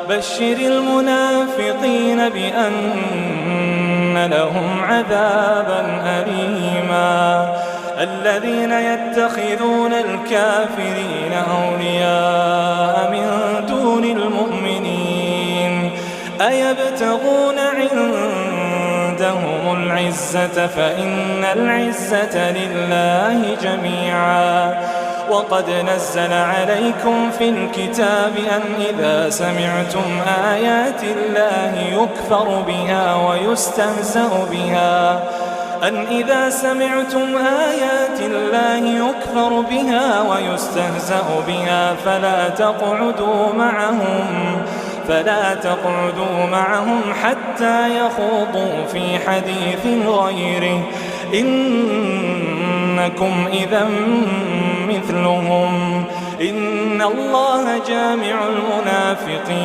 بشر المنافقين بأن لهم عذابا أليما الذين يتخذون الكافرين أولياء من دون المؤمنين أيبتغون عندهم العزة فإن العزة لله جميعا وقد نزل عليكم في الكتاب أن إذا سمعتم آيات الله يكفر بها ويستهزأ بها فلا تقعدوا معهم حتى يخوضوا في حديث غيره إنكم إذا مثلهم إن الله جامع المنافقين